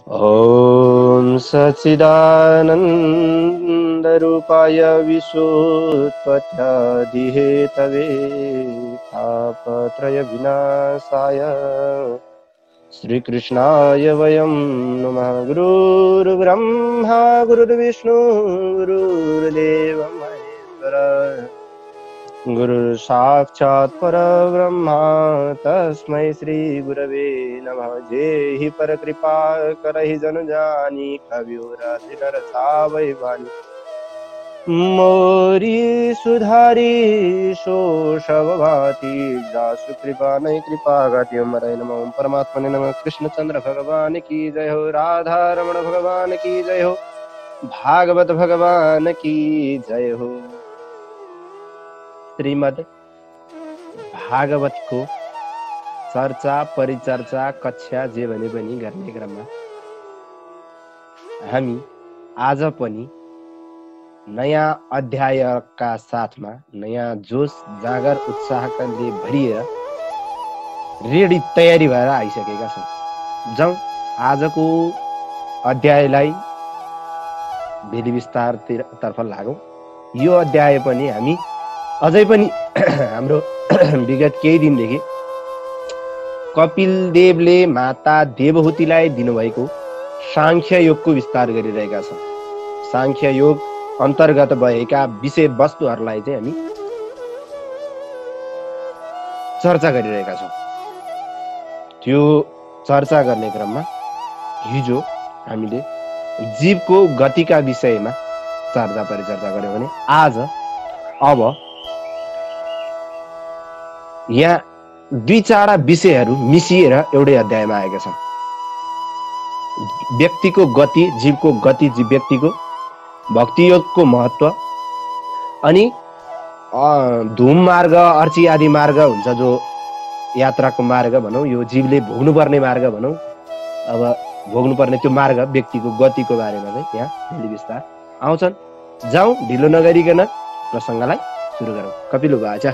ॐ सच्चिदानन्दरूपाय विश्वोत्पत्यादिहेतवे तापत्रयविनाशाय श्रीकृष्णाय वयं नमः। गुरुर्ब्रह्मा गुरुर्विष्णु गुरुर्देवो महेश्वरः गुरु साक्षात् परब्रह्मा तस्मै श्री गुरवे नमः। जेहि पर कृपा करहि जन जानी कवियो राधि नर छावै वाणी मोरी सुधारी सो सब भांति जासु कृपा नहीं कृपा गाति मराय नमः। ओम परमात्मने नमः। कृष्ण चंद्र भगवान की जय हो। राधा रमण भगवान की जय हो। भागवत भगवान की जय हो। श्रीमद् भागवतको चर्चा परिचर्चा कक्षा जे भने पनि गर्ने क्रममा हामी आज पनि नयाँ अध्यायका साथमा नयाँ जोश जागर उत्साहले भरिएर रेडी तयारी भएर आइसकेका छौँ। जाउँ आजको अध्यायलाई विधि विस्तारतर्फ लागौँ। यो अध्याय पनि हामी अझै पनि हाम्रो विगत केही दिनदेखि कपिल देवले माता देवहूतिलाई दिनुभएको सांख्य योगको विस्तार गरिरहेका छौँ। सांख्य योग अन्तर्गत भएका विषय वस्तुहरूलाई चाहिँ हामी चर्चा गरिरहेका छौँ। त्यो चर्चा गर्ने क्रममा हिजो हामीले जीवको गतिका विषयमा चर्चा परिचर्चा गर्यौँ भने आज अब यहाँ दुई चारवटा विषयहरू मिसिएर एउटै अध्यायमा आएका छन्। व्यक्तिको गति, जीवको गति, व्यक्तिको भक्ति योगको महत्व अनि धूम मार्ग अर्ची आदि मार्ग हुन्छ जो यात्राको मार्ग भनौँ, यो जीवले भोग्नुपर्ने मार्ग भनौँ। अब भोग्नुपर्ने त्यो मार्ग व्यक्तिको गतिको बारेमा चाहिँ यहाँ विधि विस्तार आउँछन्। जाउँ ढिलो नगरिकन प्रसङ्गलाई सुरु गरौँ। कपिल उवाच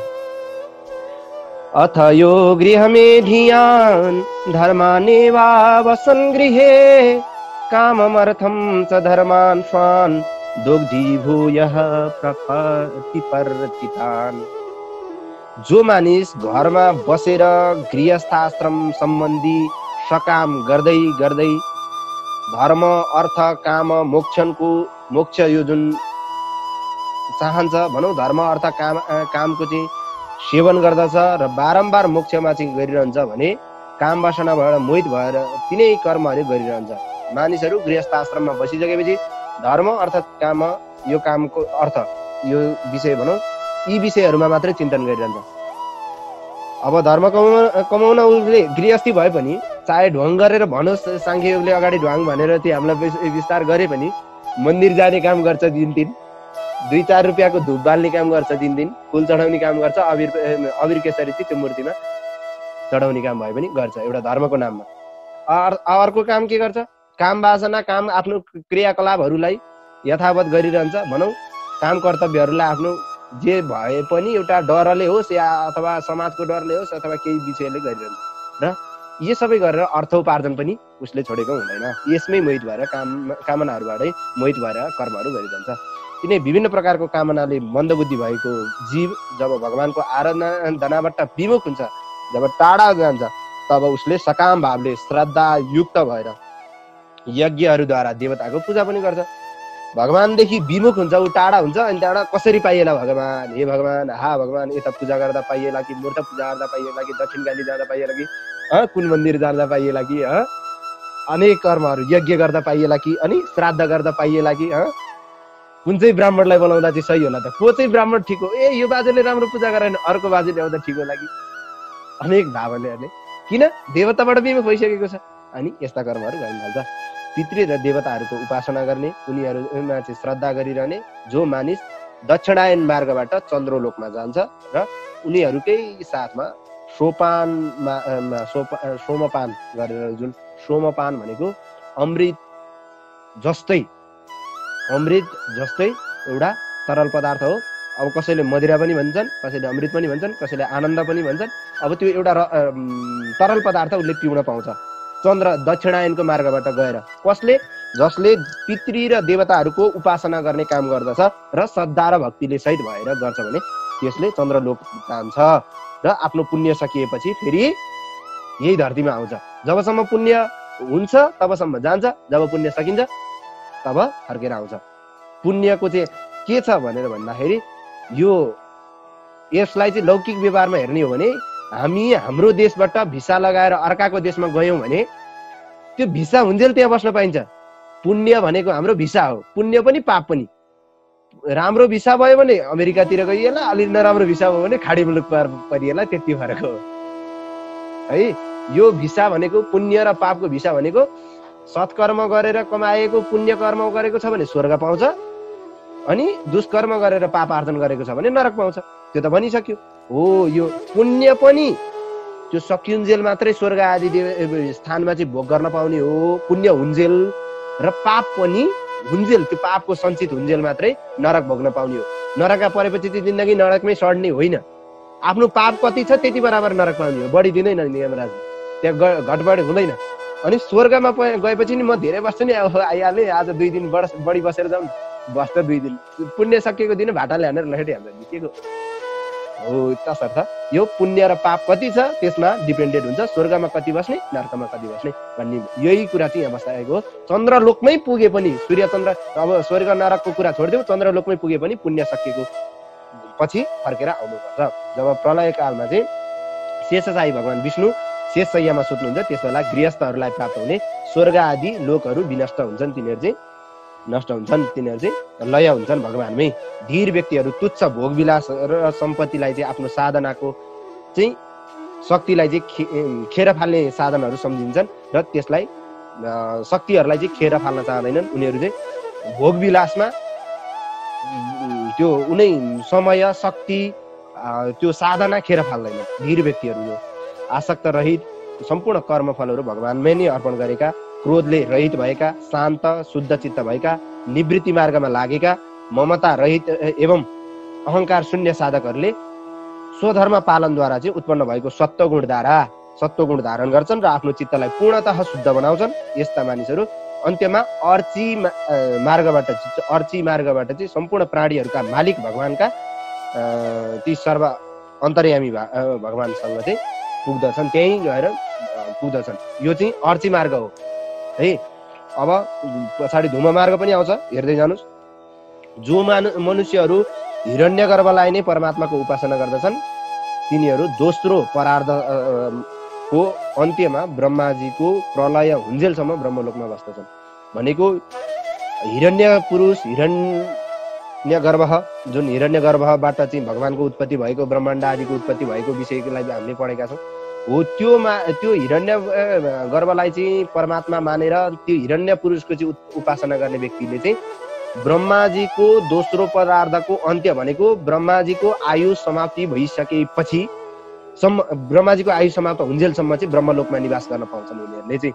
अथ यो गृहमेधियान् धर्मानेवावसन् गृहे काममर्थं च धर्मान् स्वान् दोग्धीभूयः प्रतिपर्तितान्। जो मानिस घरमा बसेर गृहस्थाश्रम सम्बन्धी सकाम गर्दै गर्दै धर्म अर्थ काम मोक्ष यो जुन चाहन्छ भनौँ, धर्म अर्थ कामको चाहिँ सेवन गर्दछ र बारम्बार मोक्षमा चाहिँ गरिरहन्छ भने काम वासनाबाट मोहित भएर तिनै कर्महरू गरिरहन्छ। मानिसहरू गृहस्थ आश्रममा बसिसकेपछि धर्म अर्थ काम, यो कामको अर्थ यो विषय भनौँ, यी विषयहरूमा मात्रै चिन्तन गरिरहन्छ। अब धर्म कमाउन उसले गृहस्थी भए पनि चाहे ढ्वाङ गरेर भनोस्, सांख्य योगले अगाडि ढ्वाङ भनेर त्यो हामीलाई विस्तार गरे पनि मन्दिर जाने काम गर्छ दिन दिन, 2-4 रुपियाँको धुप बाल्ने काम गर्छ दिन दिन, फुल चढाउने काम गर्छ, अबिर केसरी त्यो मूर्तिमा चढाउने काम भए पनि गर्छ एउटा धर्मको नाममा। अर्को काम के गर्छ? काम वासना, काम आफ्नो क्रियाकलापहरूलाई यथावत गरिरहन्छ भनौँ। काम कर्तव्यहरूलाई आफ्नो जे भए पनि एउटा डरले होस् या अथवा समाजको डरले होस् अथवा केही विषयले गरिरहन्छ र यो सबै गरेर अर्थोपार्जन पनि उसले छोडेको हुँदैन। यसमै मोहित भएर कामनाहरूबाटै मोहित भएर कर्महरू गरिरहन्छ। तिनै विभिन्न प्रकारको कामनाले मन्दबुद्धि भएको जीव जब भगवानको आराधनाबाट विमुख हुन्छ, जब टाढा जान्छ, तब उसले सकाम भावले श्रद्धा युक्त भएर यज्ञहरूद्वारा देवताको पूजा पनि गर्छ। भगवानदेखि विमुख हुन्छ, ऊ टाढा हुन्छ। अनि त्यहाँबाट कसरी पाइएला भगवान, हे भगवान, हा भगवान, यता पूजा गर्दा पाइएला कि, मूर्त पूजा गर्दा पाइएला कि, दक्षिणकाली जाँदा पाइएला कि, कुन मन्दिर जाँदा पाइएला कि, अनेक कर्महरू यज्ञ गर्दा पाइएला कि, अनि श्राद्ध गर्दा पाइएला कि, कुन चाहिँ ब्राह्मणलाई बोलाउँदा चाहिँ सही होला त, को चाहिँ ब्राह्मण ठिक हो, ए यो बाजेले राम्रो पूजा गरेन अर्को बाजे ल्याउँदा ठिक होला कि, अनेक भावनाले किन देवताबाट विमुख भइसकेको छ। अनि यस्ता कर्महरू गर्न थाल्छ। पितृ र देवताहरूको उपासना गर्ने, उनीहरूमा चाहिँ श्रद्धा गरिरहने जो मानिस दक्षिणायन मार्गबाट चन्द्रलोकमा जान्छ र उनीहरूकै साथमा सोमपान गरेर, जुन सोमपान भनेको अमृत जस्तै एउटा तरल पदार्थ हो। अब कसैले मदिरा पनि भन्छन्, कसैले अमृत पनि भन्छन्, कसैले आनन्द पनि भन्छन्। अब त्यो एउटा तरल पदार्थ उसले पिउन पाउँछ चन्द्र दक्षिणायनको मार्गबाट गएर जसले पितृ र देवताहरूको उपासना गर्ने काम गर्दछ र श्रद्धा र भक्तिले सहित भएर गर्छ भने त्यसले चन्द्रलोक जान्छ र आफ्नो पुण्य सकिएपछि फेरि यही धरतीमा आउँछ। जबसम्म पुण्य हुन्छ तबसम्म जान्छ, जब पुण्य सकिन्छ तब फर्केर आउँछ। पुण्यको चाहिँ के छ भनेर भन्दाखेरि यसलाई चाहिँ लौकिक व्यवहारमा हेर्ने हो भने हामी हाम्रो देशबाट भिसा लगाएर अर्काको देशमा गयौँ भने त्यो भिसा हुन्जेल त्यहाँ बस्न पाइन्छ। पुण्य भनेको हाम्रो भिसा हो, पुण्य पनि पाप पनि। राम्रो भिसा भयो भने अमेरिकातिर गइएला, अलि नराम्रो भिसा भयो भने खाडी मुलुक परिएला, त्यति फरक हो है। यो भिसा भनेको पुण्य र पापको भिसा भनेको सत्कर्म गरेर कमाएको पुण्य कर्म गरेको छ भने स्वर्ग पाउँछ, अनि दुष्कर्म गरेर पाप आर्जन गरेको छ भने नरक पाउँछ। त्यो त भनिसक्यो हो। यो पुण्य पनि त्यो सकिउन्जेल मात्रै स्वर्ग आदि स्थानमा चाहिँ भोग गर्न पाउने हो, पुण्य हुन्जेल, र पाप पनि हुन्जेल, त्यो पापको सञ्चित हुन्जेल मात्रै नरक भोग्न पाउने हो। नरकमा परेपछि चाहिँ जिन्दगी नरकमै सड्ने होइन, आफ्नो पाप कति छ त्यति बराबर नरक पाउने हो, बढी दिँदैन यमराज, त्यहाँ घटबढ हुँदैन। अनि स्वर्गमा गएपछि नि म धेरै बस्छु नि, आइहालेँ आज 2 दिन बढी बसेर जाउँ, बस्छ 2 दिन, पुण्य सकिएको दिन भाटाले हानेर लखेटिहाल्छ के हो। तसर्थ यो पुण्य र पाप कति छ त्यसमा डिपेन्डेन्ट हुन्छ, स्वर्गमा कति बस्ने नरकमा कति बस्ने भन्ने यही कुरा चाहिँ यहाँ बसाएको हो। चन्द्रलोकमै पुगे पनि सूर्य चन्द्र, अब स्वर्ग नरकको कुरा छोडिदिउँ, चन्द्रलोकमै पुगे पनि पुण्य सकिएको पछि फर्केर आउनुपर्छ। जब प्रलय कालमा चाहिँ शेषशाही भगवान विष्णु शेष शय्यामा सुत्नुहुन्छ त्यस बेला गृहस्थहरूलाई प्राप्त हुने स्वर्ग आदि लोकहरू विनष्ट हुन्छन्, तिनीहरू चाहिँ नष्ट हुन्छन्, तिनीहरू चाहिँ लय हुन्छन् भगवानमै। धीर व्यक्तिहरू तुच्छ भोगविलास र सम्पत्तिलाई चाहिँ आफ्नो साधनाको चाहिँ शक्तिलाई चाहिँ खेर फाल्ने साधनहरू सम्झिन्छन् र त्यसलाई शक्तिहरूलाई चाहिँ खेर फाल्न चाहँदैनन्। उनीहरू चाहिँ भोगविलासमा त्यो उनै समय शक्ति त्यो साधना खेर फाल्दैनन्। धीर व्यक्तिहरू यो आसक्त रहित सम्पूर्ण कर्मफलहरू भगवानमै नै अर्पण गरेका, क्रोधले रहित भएका, शान्त शुद्ध चित्त भएका, निवृत्ति मार्गमा लागेका, ममता रहित एवं अहङ्कार शून्य साधकहरूले स्वधर्म पालनद्वारा चाहिँ उत्पन्न भएको सत्वगुण धारण गर्छन् र आफ्नो चित्तलाई पूर्णतः शुद्ध बनाउँछन्। यस्ता मानिसहरू अन्त्यमा अर्ची मार्गबाट चाहिँ सम्पूर्ण प्राणीहरूका मालिक भगवानका ती सर्व अन्तर्यामी भगवानसँग चाहिँ पुग्दछन्, त्यहीँ गएर पुग्दछन्। यो चाहिँ अर्ची मार्ग हो है। अब पछाडि धूम मार्ग पनि आउँछ, हेर्दै जानुहोस्। जो मनुष्यहरू हिरण्यगर्भलाई नै परमात्माको उपासना गर्दछन् तिनीहरू दोस्रो परार्धको अन्त्यमा ब्रह्माजीको प्रलय हुन्जेलसम्म ब्रह्मलोकमा बस्दछन्। भनेको हिरण्य पुरुष, हिरण्यगर्भ, जुन हिरण्यगर्भबाट चाहिँ भगवानको उत्पत्ति भएको, ब्रह्माण्ड आदिको उत्पत्ति भएको विषयलाई हामीले पढेका छौँ हो। त्यो हिरण्य गर्भलाई चाहिँ परमात्मा मानेर त्यो हिरण्य पुरुषको चाहिँ उपासना गर्ने व्यक्तिले चाहिँ ब्रह्माजीको दोस्रो परार्धको अन्त्य भनेको ब्रह्माजीको आयु समाप्ति भइसकेपछि ब्रह्माजीको आयु समाप्त हुन्जेलसम्म चाहिँ ब्रह्मलोकमा निवास गर्न पाउँछन्। उनीहरूले चाहिँ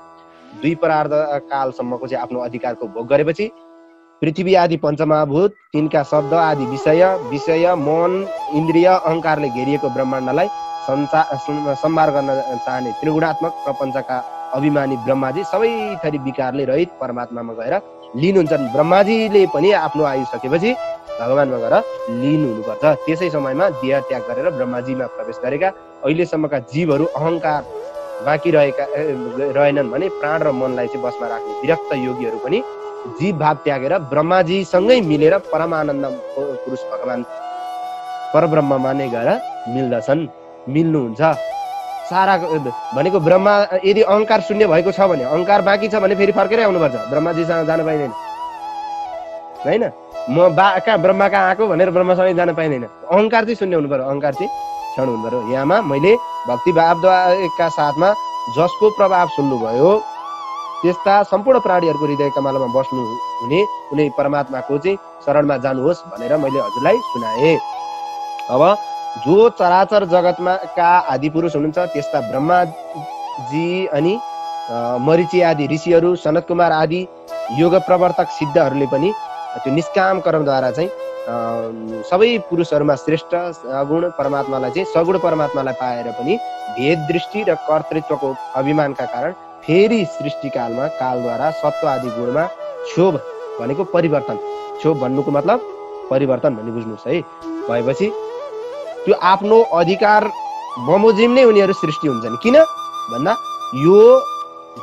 2 परार्ध कालसम्मको चाहिँ आफ्नो अधिकारको भोग गरेपछि पृथ्वी आदि पञ्चमहाभूत, तिनका शब्द आदि विषय मन इन्द्रिय अहङ्कारले घेरिएको ब्रह्माण्डलाई संहार गर्न चाहने त्रिगुणात्मक प्रपञ्चका अभिमानी ब्रह्माजी सबै थरी विकारले रहित परमात्मामा गएर लीन हुन्छन्। ब्रह्माजीले पनि आफ्नो आयु सकेपछि भगवानमा गएर लीन हुनुपर्छ। त्यसै समयमा देह त्याग गरेर ब्रह्माजीमा प्रवेश गरेका अहिलेसम्मका जीवहरू अहङ्कार बाँकी रहेनन् भने प्राण र मनलाई चाहिँ बसमा राख्ने विरक्त योगीहरू पनि जीव भाव त्यागेर ब्रह्माजीसँगै मिलेर परमानन्द पुरुष भगवान परब्रह्ममा नै गएर मिल्नुहुन्छ। सारा भनेको ब्रह्मा यदि अहङ्कार शून्य भएको छ भने, अहङ्कार बाँकी छ भने फेरि फर्केरै आउनुपर्छ, ब्रह्माजीसँग जान पाइँदैन होइन। म कहाँ ब्रह्मा कहाँ आएको भनेर ब्रह्मासँगै जान पाइँदैन। अहङ्कार चाहिँ शून्य हुनु पर्यो, अहङ्कार चाहिँ क्षण हुनु पर्यो। यहाँमा मैले भक्तिभावका साथमा जसको प्रभाव सुन्नुभयो त्यस्ता सम्पूर्ण प्राणीहरूको हृदय कमलमा बस्नु हुने कुनै परमात्माको चाहिँ शरणमा जानुहोस् भनेर मैले हजुरलाई सुनाएँ। अब जो चराचर जगतमा का आदि पुरुष हुनुहुन्छ त्यस्ता ब्रह्माजी अनि मरीचि आदि ऋषिहरू, सनत कुमार आदि योग प्रवर्तक सिद्धहरूले पनि त्यो निष्काम कर्मद्वारा चाहिँ सबै पुरुषहरूमा श्रेष्ठ सगुण परमात्मालाई चाहिँ सगुण परमात्मालाई पाएर पनि भेद दृष्टि र कर्तृत्वको अभिमानका कारण फेरि सृष्टिकालमा कालद्वारा सत्व आदि गुणमा क्षोभ भनेको परिवर्तन, क्षोभ भन्नुको मतलब परिवर्तन भन्ने बुझ्नुहोस् है। भएपछि त्यो आफ्नो अधिकार बमोजिम नै उनीहरू सृष्टि हुन्छन्। किन भन्दा यो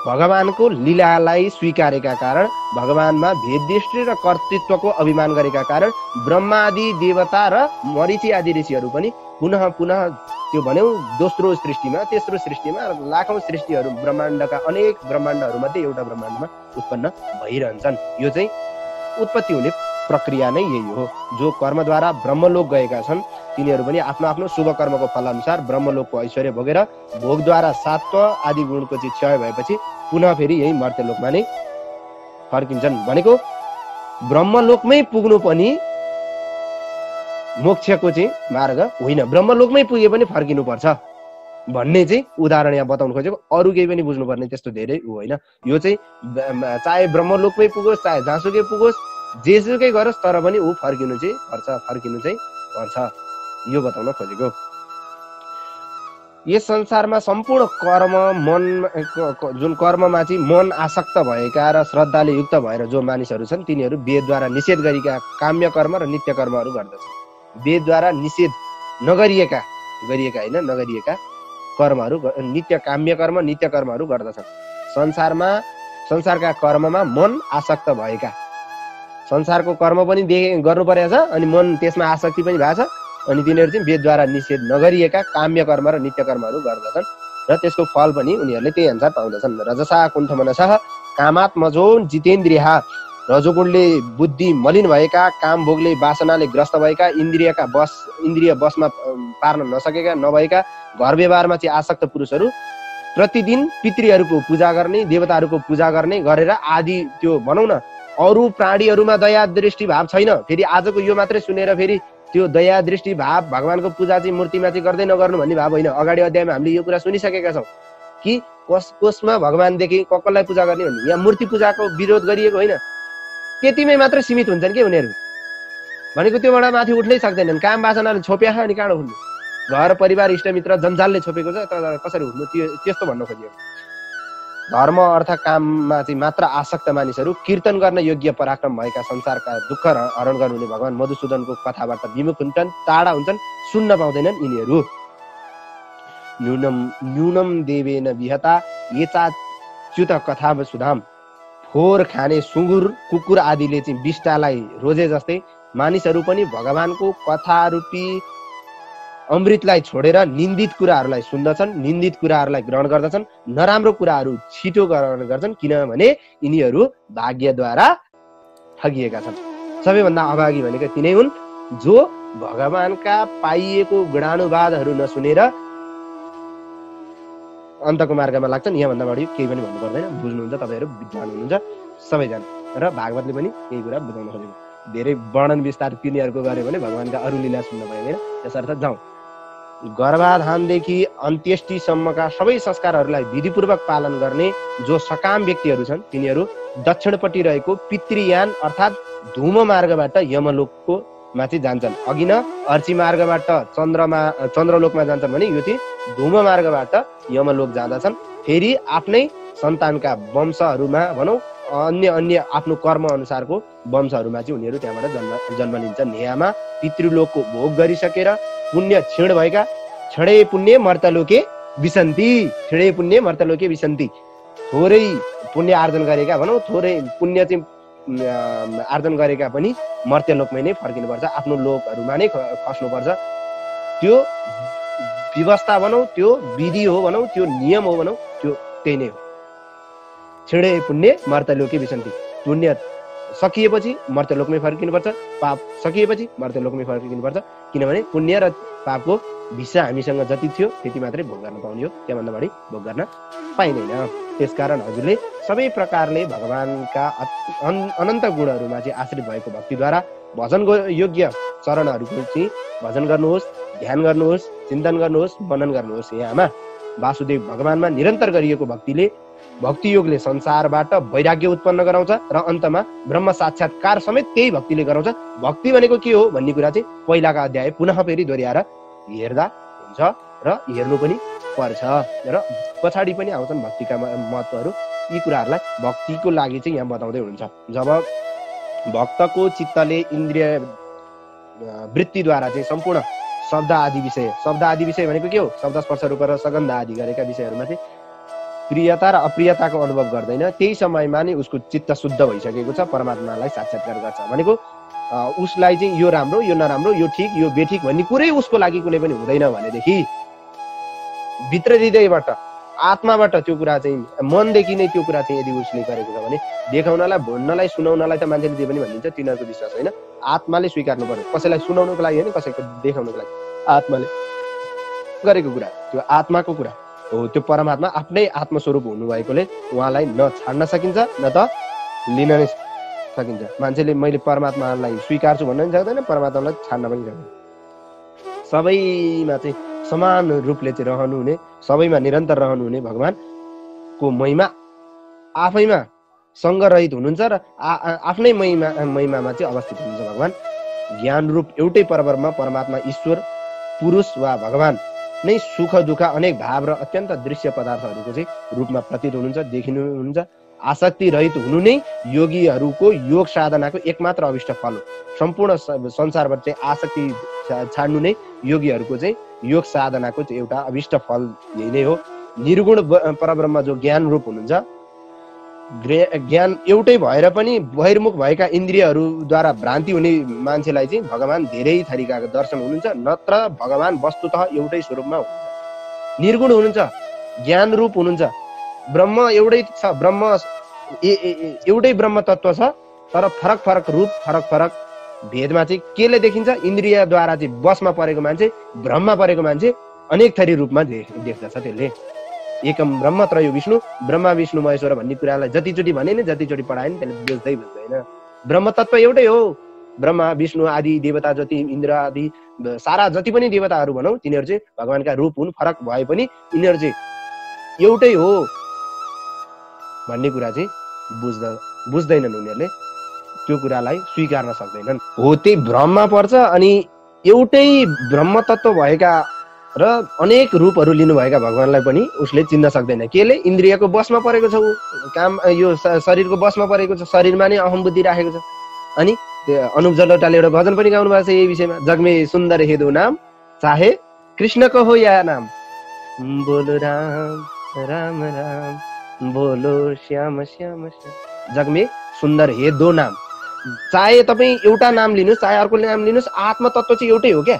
भगवानको लीलालाई स्वीकारेका कारण, भगवानमा भेददृष्टि र कर्तृत्वको अभिमान गरेका कारण ब्रह्मा आदि देवता र मरीचि आदि ऋषिहरू पनि पुनः पुनः त्यो भन्यौ दोस्रो सृष्टिमा, तेस्रो सृष्टिमा लाखौं सृष्टिहरू ब्रह्माण्डका अनेक ब्रह्माण्डहरू मध्ये एउटा ब्रह्माण्डमा उत्पन्न भइरहन्छन्। यो चाहिँ उत्पत्ति हुने प्रक्रिया नै यही हो। जो कर्मद्वारा ब्रह्मलोक गएका छन् तिनीहरू पनि आफ्नो आफ्नो शुभ कर्मको फलानुसार ब्रह्मलोकको ऐश्वर्य भोगेर भोगद्वारा सत्व आदि गुणको चाहिँ क्षय भएपछि पुनः फेरि यही मर्त्यलोकमा नै फर्किन्छन्। भनेको ब्रह्मलोकमै पुग्नु पनि मोक्षको चाहिँ मार्ग होइन, ब्रह्मलोकमै पुगे पनि फर्किनु पर्छ भन्ने चाहिँ उदाहरण यहाँ बताउनु खोजेको। अरू केही पनि बुझ्नुपर्ने त्यस्तो धेरै होइन। यो चाहिँ चाहे ब्रह्मलोकमै पुगोस् चाहे जहाँसुकै पुगोस् जेसुकै गरोस् तर पनि ऊ फर्किनु चाहिँ पर्छ, यो बताउन खोजेको। यस संसारमा सम्पूर्ण कर्म मन जुन कर्ममा चाहिँ मन आसक्त भएका र श्रद्धाले युक्त भएर जो मानिसहरू छन् तिनीहरू वेदद्वारा निषेध गरेका काम्य कर्म र नित्य कर्महरू गर्दछन्। वेदद्वारा निषेध नगरिएका कर्महरू नित्य काम्य कर्म नित्य कर्महरू गर्दछन्। संसारका कर्ममा मन आसक्त भएका, संसारको कर्म पनि गर्नु परेको छ अनि मन त्यसमा आसक्ति पनि भएको छ, अनि तिनीहरू चाहिँ वेदद्वारा निषेध नगरिएका काम्य कर्म र नित्य कर्महरू गर्दछन् र त्यसको फल पनि उनीहरूले त्यही अनुसार पाउँदछन्। रजसा कुण्ठ मनसः कामात्मजो जितेन्द्रिया, रजोगुणले बुद्धि मलिन भएका, काम भोगले वासनाले ग्रस्त भएका, इन्द्रिय बसमा पार्न नसकेका नभएका, घर व्यवहारमा चाहिँ आसक्त पुरुषहरू प्रतिदिन पितृहरूको पूजा गर्ने, देवताहरूको पूजा गर्ने गरेर आदि त्यो भनौँ न अरू प्राणीहरूमा दया दृष्टि भाव छैन। फेरि आजको यो मात्रै सुनेर फेरि त्यो दया दृष्टि भाव भगवानको पूजा चाहिँ मूर्तिमा चाहिँ गर्दै नगर्नु भन्ने भाव होइन। अगाडि अध्यायमा हामीले यो कुरा सुनिसकेका छौँ कि कसमा भगवानदेखि कसलाई पूजा गर्ने भन्ने। यहाँ मूर्ति पूजाको विरोध गरिएको होइन, त्यतिमै मात्र सीमित हुन्छन् कि उनीहरू। भनेको त्योबाट माथि उठ्नै सक्दैनन्। काम वासनाले छोप्या अनि काँडो उठ्नु, घर परिवार इष्टमित्र जन्जालले छोपेको छ तर कसरी उठ्नु, त्यस्तो भन्न खोजिएको। धर्म अर्थ काममा चाहिँ मात्र आसक्त मानिसहरू कीर्तन गर्न योग्य पराक्रम भएका संसारका दुःख हरण गर्नुहुने भगवान मधुसूदनको कथाबाट विमुख हुन्छन्, टाढा हुन्छन्, सुन्न पाउँदैनन् यिनीहरू। न्यूनम देवेन विहता एचाच्युत कथा सुधाम, फोहोर खाने सुँगुर कुकुर आदिले चाहिँ विष्टालाई रोजे जस्तै मानिसहरू पनि भगवानको कथा रूपी अमृतलाई छोडेर निन्दित कुराहरूलाई सुन्दछन्, निन्दित कुराहरूलाई ग्रहण गर्दछन्, नराम्रो कुराहरू छिटो ग्रहण गर्छन्, किनभने यिनीहरू भाग्यद्वारा ठगिएका छन्। सबैभन्दा अभागी भनेका तिनै हुन् जो भगवानका पाइएको गुणानुवादहरू नसुनेर अन्तको मार्गमा लाग्छन्। यहाँभन्दा बढी केही पनि भन्नु पर्दैन, बुझ्नुहुन्छ, तपाईँहरू विद्वान हुनुहुन्छ सबैजना। र भागवतले पनि केही कुरा बुझाउन खोजेको। धेरै वर्णन विस्तार तिनीहरूको गऱ्यो भने भगवानका अरू लीला सुन्न पाइँदैन। त्यसर्थ जाउँ। गर्भाधानदेखि अन्त्येष्टिसम्मका सबै संस्कारहरूलाई विधिपूर्वक पालन गर्ने जो सकाम व्यक्तिहरू छन् तिनीहरू दक्षिणपट्टि रहेको पितृयान अर्थात् धूम मार्गबाट यमलोकको माथि जान्छन्। अघि न अर्ची मार्गबाट चन्द्रलोकमा जान्छन् भने यो चाहिँ धूम मार्गबाट यमलोक जाँदछन्। फेरि आफ्नै सन्तानका वंशहरूमा भनौँ अन्य आफ्नो कर्म अनुसारको वंशहरूमा चाहिँ उनीहरू त्यहाँबाट जन्म लिन्छन्। यहाँमा पितृलोकको भोग गरिसकेर पुण्य क्षीण भएका क्षणे पुण्य मर्तलोके विसन्ति, क्षणे पुण्य मर्तलोके विसन्ति, थोरै पुण्य आर्जन गरेका भनौँ थोरै पुण्य चाहिँ आर्जन गरेका पनि मर्त्यलोकमै नै फर्किनुपर्छ, आफ्नो लोकहरूमा नै खस्नुपर्छ। त्यो व्यवस्था भनौँ, त्यो विधि हो भनौँ, त्यो नियम हो भनौँ, त्यो त्यही नै हो। क्षणे पुण्य मर्त्यलोके विसन्ति, पुण्य सकिएपछि मर्त्यलोकमै फर्किनुपर्छ, पाप सकिएपछि मर्त्यलोकमै फर्किनुपर्छ। किनभने पुण्य र पापको भिसा हामीसँग जति थियो त्यति मात्रै भोग गर्न पाउने हो, त्यहाँभन्दा बढी भोग गर्न पाइँदैन। त्यसकारण हजुरले सबै प्रकारले भगवानका अनन्त गुणहरूमा चाहिँ आश्रित भएको भक्तिद्वारा भजनको योग्य चरणहरूको चाहिँ भजन गर्नुहोस्, ध्यान गर्नुहोस्, चिन्तन गर्नुहोस्, मनन गर्नुहोस्। यहाँमा वासुदेव भगवानमा निरन्तर गरिएको भक्ति योगले संसारबाट वैराग्य उत्पन्न गराउँछ र अन्तमा ब्रह्म साक्षात्कार समेत त्यही भक्तिले गराउँछ। भक्ति भनेको के हो भन्ने कुरा चाहिँ पहिलाका अध्याय पुनः फेरि दोहोऱ्याएर हेर्दा हुन्छ र हेर्नु पनि पर्छ र पछाडि पनि आउँछन् भक्तिका महत्त्वहरू। यी कुराहरूलाई भक्तिको लागि चाहिँ यहाँ बताउँदै हुनुहुन्छ। जब भक्तको चित्तले इन्द्रिय वृत्तिद्वारा चाहिँ सम्पूर्ण शब्द आदि विषय भनेको के हो? शब्द स्पर्श रूप र सगन्ध आदि गरेका विषयहरूमा चाहिँ प्रियता र अप्रियताको अनुभव गर्दैन। त्यही समयमा नै उसको चित्त शुद्ध भइसकेको छ, परमात्मालाई साक्षात्कार गर्छ भनेको उसलाई चाहिँ यो राम्रो यो नराम्रो यो ठिक यो बेठिक भन्ने कुरै उसको लागि कुनै पनि हुँदैन भनेदेखि भित्र हृदयबाट आत्माबाट त्यो कुरा चाहिँ मनदेखि नै त्यो कुरा चाहिँ यदि उसले गरेको छ भने देखाउनलाई भन्नलाई सुनाउनलाई त मान्छेले जे पनि भनिदिन्छ, तिनीहरूको विश्वास होइन। आत्माले स्वीकार्नु पर्यो, कसैलाई सुनाउनुको लागि होइन, कसैको देखाउनुको लागि। आत्माले गरेको कुरा त्यो आत्माको कुरा हो। त्यो परमात्मा आफ्नै आत्मस्वरूप हुनुभएकोले उहाँलाई न छाड्न सकिन्छ न त लिन नै सकिन्छ। मान्छेले मैले परमात्मालाई स्वीकार्छु भन्न पनि सक्दैन, परमात्मालाई छाड्न पनि सक्दैन। सबैमा चाहिँ समान रूपले चाहिँ रहनुहुने, सबैमा निरन्तर रहनुहुने भगवानको महिमा आफैमा सङ्गरहित हुनुहुन्छ र आफ्नै महिमामा चाहिँ अवस्थित हुनुहुन्छ। भगवान ज्ञान रूप एउटै परब्रह्म परमात्मा ईश्वर पुरुष वा भगवान नै सुख दुःख अनेक भाव र अत्यन्त दृश्य पदार्थहरूको चाहिँ रूपमा प्रतीत हुनुहुन्छ, देखिनुहुन्छ। आसक्ति रहित हुनु नै योगीहरूको योग साधनाको एकमात्र अभिष्ट फल हो। सम्पूर्ण संसारबाट चाहिँ आसक्ति छाड्नु नै योगीहरूको चाहिँ योग साधनाको चाहिँ एउटा अभिष्ट फल यही नै हो। निर्गुण परब्रह्म जो ज्ञान रूप हुनुहुन्छ, ज्ञान एउटै भएर पनि बहिर्मुख भएका इन्द्रियहरूद्वारा भ्रान्ति हुने मान्छेलाई चाहिँ भगवान धेरै थरीका दर्शन हुनुहुन्छ, नत्र भगवान वस्तुतः एउटै स्वरूपमा हुनुहुन्छ। निर्गुण हुनुहुन्छ, ज्ञान रूप हुनुहुन्छ, ब्रह्म एउटै छ, ब्रह्म एउटै ब्रह्म तत्व छ, तर फरक फरक रूप फरक फरक भेदमा चाहिँ केले देखिन्छ? इन्द्रियद्वारा चाहिँ बसमा परेको मान्छे, भ्रममा परेको मान्छे अनेक थरी रूपमा देख्दछ। त्यसले एकम ब्रह्म त्रयो विष्णु, ब्रह्मा विष्णु महेश्वर भन्ने कुरालाई जतिचोटि भने नि जतिचोटि पढाए नि त्यसले बुझ्दैन। ब्रह्म तत्व एउटै हो। ब्रह्मा विष्णु आदि देवता जति इन्द्र आदि सारा जति पनि देवताहरू भनौँ तिनीहरू चाहिँ भगवानका रूप हुन्, फरक भए पनि यिनीहरू चाहिँ एउटै हो भन्ने कुरा चाहिँ बुझ्दैनन्। उनीहरूले त्यो कुरालाई स्वीकार्न सक्दैनन्। हो त्यही भ्रममा पर्छ। अनि एउटै ब्रह्म तत्व भएका र अनेक रूपहरू लिनुभएका भगवानलाई पनि उसले चिन्न सक्दैन। केले? इन्द्रियको बसमा परेको छ, काम यो शरीरको बसमा परेको छ, शरीरमा नै अहम बुद्धि राखेको छ। अनि त्यो अनुप जलोटाले एउटा भजन पनि गाउनु भएको छ यही विषयमा, जगमे सुन्दर हेदो नाम चाहे कृष्णको हो या नाम, बोलो राम राम राम बोलो श्याम श्याम श्याम। जगमे सुन्दर हेदो नाम, चाहे तपाईँ एउटा नाम लिनुहोस् चाहे अर्को नाम लिनुहोस्, आत्म तत्व चाहिँ एउटै हो क्या।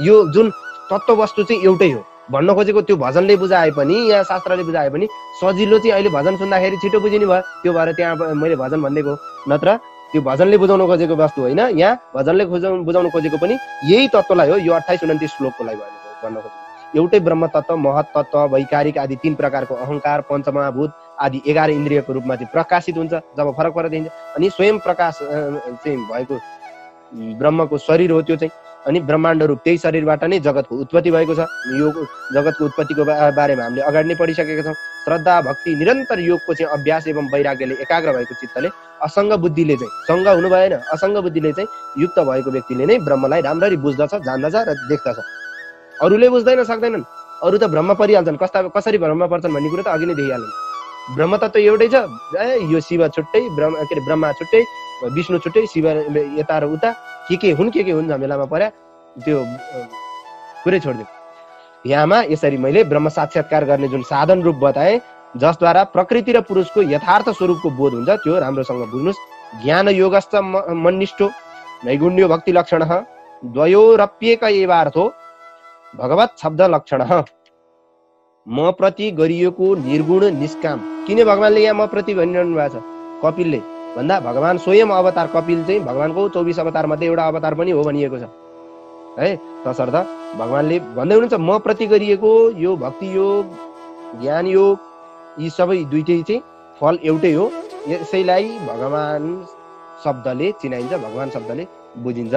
यो जुन तत्व वस्तु चाहिँ एउटै हो भन्न खोजेको त्यो भजनले बुझाए पनि या शास्त्रले बुझाए पनि सजिलो चाहिँ अहिले भजन सुन्दाखेरि छिटो बुझिने भयो। त्यो भएर त्यहाँ मैले भजन भनिदिएको, नत्र त्यो भजनले बुझाउन खोजेको वस्तु होइन। यहाँ भजनले बुझाउन खोजेको पनि यही तत्त्वलाई हो। यो 28-29 श्लोककोलाई भन्न खोजेको एउटै ब्रह्म तत्व, महत तत्व, वैकारिक आदि 3 प्रकारको अहङ्कार, पञ्चमहाभूत आदि 11 इन्द्रियको रूपमा चाहिँ प्रकाशित हुन्छ जब फरक फरक देखिन्छ। अनि स्वयं प्रकाश चाहिँ भएको ब्रह्मको शरीर हो त्यो चाहिँ। अनि ब्रह्माण्ड रूप त्यही शरीरबाट नै जगतको उत्पत्ति भएको छ। यो जगतको उत्पत्तिको बारेमा हामीले अगाडि नै पढिसकेका छौँ। श्रद्धा भक्ति निरन्तर योगको चाहिँ अभ्यास एवं वैराग्यले एकाग्र भएको चित्तले असङ्ग बुद्धिले चाहिँ, सङ्ग हुनु भएन, असङ्ग बुद्धिले चाहिँ युक्त भएको व्यक्तिले नै ब्रह्मलाई राम्ररी बुझ्दछ, जान्दछ र देख्दछ। अरूले बुझ्दैन सक्दैनन्, अरू त भ्रम परिहाल्छन्। कसरी भ्रम पर्छन् भन्ने कुरो त अघि नै देखिहाल्नु। ब्रह्म तत्व एउटै छ, यो शिव छुट्टै, ब्रह्मा छुट्टै, विष्णु छुट्टै, शिव यता र उता के हुन् झमेलामा पर्या त्यो कुरै छोडिदिउँ। यहाँमा यसरी मैले ब्रह्म साक्षात्कार गर्ने जुन साधन रूप बताएँ, जसद्वारा प्रकृति र पुरुषको यथार्थ स्वरूपको बोध हुन्छ, त्यो राम्रोसँग बुझ्नुहोस्। ज्ञान योगश्च मन्निष्ठो नैगुण्यो भक्ति लक्षण द्वयोरप्येक एवार्थो भगवत शब्द लक्षण। म प्रति गरिएको निर्गुण निष्काम, किन भगवानले यहाँ म प्रति भनिरहनु भएको छ? कपिलले भन्दा भगवान स्वयं अवतार, कपिल चाहिँ भगवानको 24 अवतार मध्ये एउटा अवतार पनि हो भनिएको छ है। तसर्थ भगवानले भन्दै हुनुहुन्छ म प्रति गरिएको यो भक्ति योग, ज्ञान योग, यी सबै दुईटै चाहिँ फल एउटै हो। यसैलाई भगवान शब्दले चिनाइन्छ, भगवान शब्दले बुझिन्छ।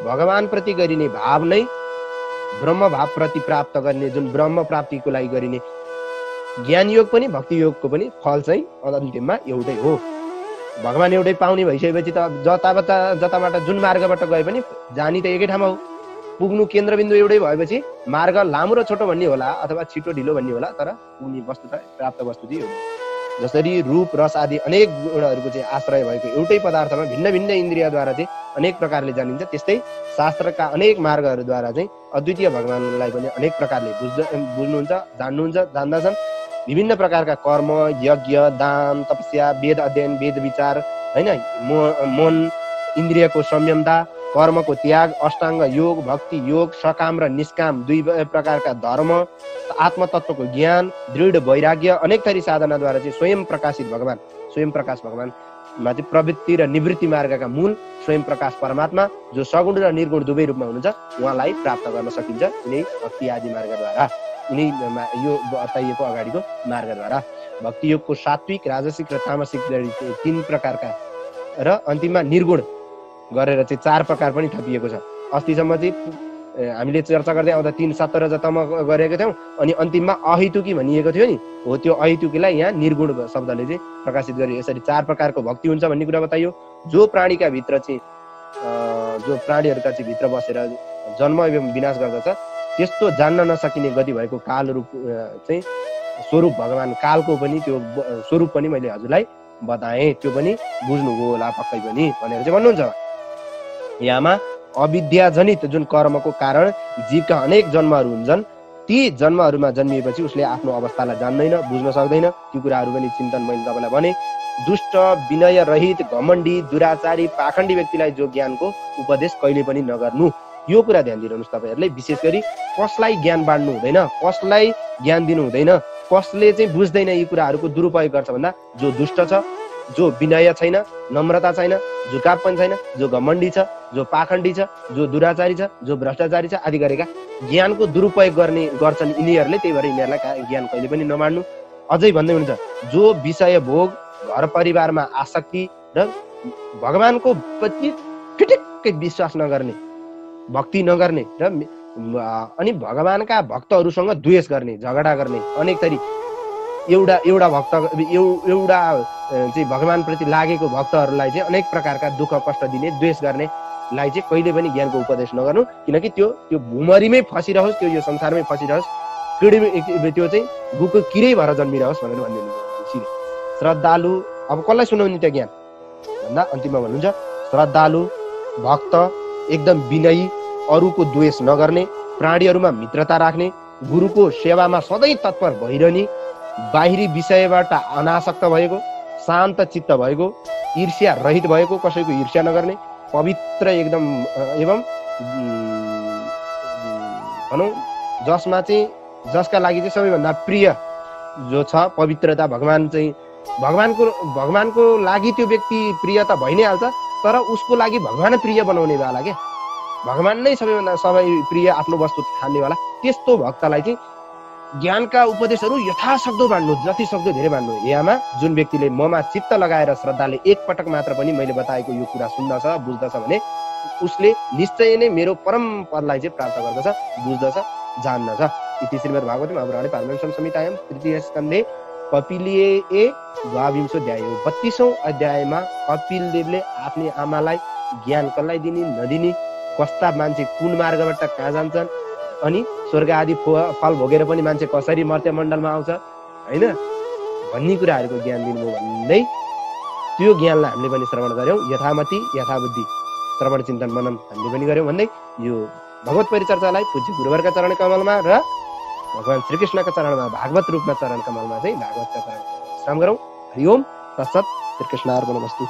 भगवान प्रति गरिने भाव नै ब्रह्म भाव प्रति प्राप्त गर्ने, जुन ब्रह्म प्राप्तिको लागि गरिने ज्ञान योग पनि भक्ति योगको पनि फल चाहिँ अन्तिममा एउटै हो। भगवान एउटै पाउने भइसकेपछि त जताबाट जुन मार्गबाट गए पनि जानी त एकै ठाउँमा हो। पुग्नु केन्द्रबिन्दु एउटै भएपछि मार्ग लामो र छोटो भन्ने होला अथवा छिटो ढिलो भन्ने होला, तर पुग्ने वस्तु त प्राप्त वस्तु चाहिँ एउटै। जसरी रूप रस आदि अनेक गुणहरूको चाहिँ आश्रय भएको एउटै पदार्थमा भिन्न भिन्न इन्द्रियद्वारा चाहिँ अनेक प्रकारले जानिन्छ, त्यस्तै शास्त्रका अनेक मार्गहरूद्वारा चाहिँ अद्वितीय भगवानलाई पनि अनेक प्रकारले बुझ्नुहुन्छ, जान्नुहुन्छ, जान्दछन्। विभिन्न प्रकारका कर्म, यज्ञ, दान, तपस्या, वेद अध्ययन, वेद विचार, होइन, मन, इन्द्रियको संयमता, कर्मको त्याग, अष्टाङ्ग योग, भक्ति योग, सकाम र निष्काम दुई प्रकारका धर्म, आत्मतत्वको ज्ञान, दृढ वैराग्य, अनेक थरी साधनाद्वारा चाहिँ स्वयं प्रकाशित भगवान, स्वयं प्रकाश भगवानमा चाहिँ प्रवृत्ति र निवृत्ति मार्गका मूल स्वयं प्रकाश परमात्मा जो सगुण र निर्गुण दुवै रूपमा हुनुहुन्छ उहाँलाई प्राप्त गर्न सकिन्छ यिनै भक्ति आदि मार्गद्वारा, यिनै यो बताइएको अगाडिको मार्गद्वारा। भक्ति योगको सात्विक, राजसिक र तामसिक तीन प्रकारका र अन्तिममा निर्गुण गरेर चाहिँ 4 प्रकार पनि थपिएको छ। अस्तिसम्म चाहिँ हामीले चर्चा गर्दै आउँदा 3 सत्व र तम गरेका थियौँ, अनि अन्तिममा अहेतुकी भनिएको थियो नि, हो त्यो अहेतुकीलाई यहाँ निर्गुण शब्दले चाहिँ प्रकाशित गरियो। यसरी 4 प्रकारको भक्ति हुन्छ भन्ने कुरा बताइयो। जो प्राणीका भित्र चाहिँ जो प्राणीहरूका चाहिँ भित्र बसेर जन्म एवं विनाश गर्दछ त्यस्तो जान्न नसकिने गति भएको काल रूप चाहिँ स्वरूप भगवान कालको पनि त्यो स्वरूप पनि मैले हजुरलाई बताएँ, त्यो पनि बुझ्नुभयो होला पक्कै पनि भनेर चाहिँ भन्नुहुन्छ। यहाँमा अविद्याजनित जुन कर्मको कारण जीवका अनेक जन्महरू हुन्छन्, ती जन्महरूमा जन्मिएपछि उसले आफ्नो अवस्थालाई जान्दैन, बुझ्न सक्दैन। ती कुराहरू पनि चिन्तन मैले तपाईँलाई भने। दुष्ट, विनय रहित, घमण्डी, दुराचारी, पाखण्डी व्यक्तिलाई जो ज्ञानको उपदेश कहिले पनि नगर्नु, यो कुरा ध्यान दिनुहोस् तपाईँहरूले। विशेष गरी कसलाई ज्ञान बाँड्नु हुँदैन, कसलाई ज्ञान दिनु हुँदैन, कसले चाहिँ बुझ्दैन यी कुराहरूको दुरुपयोग गर्छ भन्दा जो दुष्ट छ, जो विनय छैन, नम्रता छैन, झुकापन छैन, जो घमण्डी छ, जो पाखण्डी छ, जो दुराचारी छ, जो भ्रष्टाचारी छ आदि गरेका ज्ञानको दुरुपयोग गर्ने गर्छन् यिनीहरूले। त्यही भएर यिनीहरूलाई ज्ञान कहिले पनि नमान्नु। अझै भन्दै हुन्छ जो विषय भोग, घर परिवारमा आसक्ति र भगवानको प्रति ठिटक्कै विश्वास नगर्ने, भक्ति नगर्ने र अनि भगवानका भक्तहरूसँग द्वेष गर्ने, झगडा गर्ने, अनेक थरी एउटा भक्त एउटा चाहिँ भगवान प्रति लागेको भक्तहरूलाई चाहिँ अनेक प्रकारका दुःख कष्ट दिने, द्वेष गर्नेलाई चाहिँ कहिले पनि ज्ञानको उपदेश नगर्नु, किनकि त्यो भुमरीमै फसिरहोस्, त्यो यो संसारमै फसिरहोस्, त्यो चाहिँ गुको किरै भएर जन्मिरहोस् भनेर भन्नुहुन्छ। श्रद्धालु, अब कसलाई सुनाउने त्यो ज्ञान भन्दा अन्तिममा भन्नुहुन्छ श्रद्धालु, भक्त, एकदम विनयी, अरूको द्वेष नगर्ने, प्राणीहरूमा मित्रता राख्ने, गुरुको सेवामा सधैँ तत्पर भइरहने, बाहिरी विषयबाट अनासक्त भएको, शान्त चित्त भएको, ईर्ष्या रहित भएको, कसैको ईर्ष्या नगर्ने, पवित्र एकदम एवं भनौँ जसमा चाहिँ जसका लागि चाहिँ सबैभन्दा प्रिय जो छ पवित्रता, भगवानको लागि त्यो व्यक्ति प्रिय त भइ नै हाल्छ, तर उसको लागि भगवान प्रिय बनाउने वाला के, भगवान नै सबैभन्दा सबै प्रिय आफ्नो वस्तु ठान्नेवाला, त्यस्तो भक्तलाई चाहिँ ज्ञानका उपदेशहरू यथासक्दो बाँड्नु, जति सक्दो धेरै बाँड्नु। यहाँमा जुन व्यक्तिले ममा चित्त लगाएर श्रद्धाले एकपटक मात्र पनि मैले बताएको यो कुरा सुन्दछ, बुझ्दछ भने उसले निश्चय नै मेरो परम पदलाई चाहिँ प्राप्त गर्दछ, बुझ्दछ, जान्दछ। इति श्रीमद् भागवतम पुराणे पारमहंस्यां संहितायां तृतीय स्कन्धे कपिलीय द्वाविंशोऽध्याय 32औं अध्यायमा कपिलदेवले आफ्नी आमालाई ज्ञान कसलाई दिने नदिने, कस्ता मान्छे कुन मार्गबाट कहाँ जान्छन्, अनि स्वर्ग आदि फल भोगेर पनि मान्छे कसरी मर्त्य मण्डलमा आउँछ होइन भन्ने कुराहरूको ज्ञान दिनुभयो भन्दै त्यो ज्ञानलाई हामीले पनि श्रवण गर्यौँ। यथामति यथाबुद्धि श्रवण चिन्तन मनन हामीले पनि गर्यौँ भन्दै यो भगवत परिचर्चालाई पूज्य गुरुवरका चरण कमलमा र भगवान श्रीकृष्णका चरणमा भागवत रूपमा चरण कमलमा चाहिँ भागवतका चरण विश्राम गरौँ। हरि ओम तत्सत्। श्रीकृष्णार्पणमस्तु।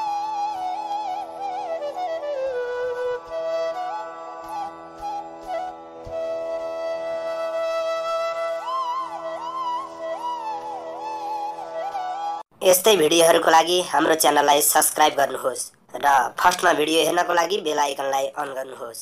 यस्तै भिडियोहरूको लागि हाम्रो च्यानललाई सब्स्क्राइब गर्नुहोस् र फर्स्टमा भिडियो हेर्नको लागि बेल आइकनलाई अन गर्नुहोस्।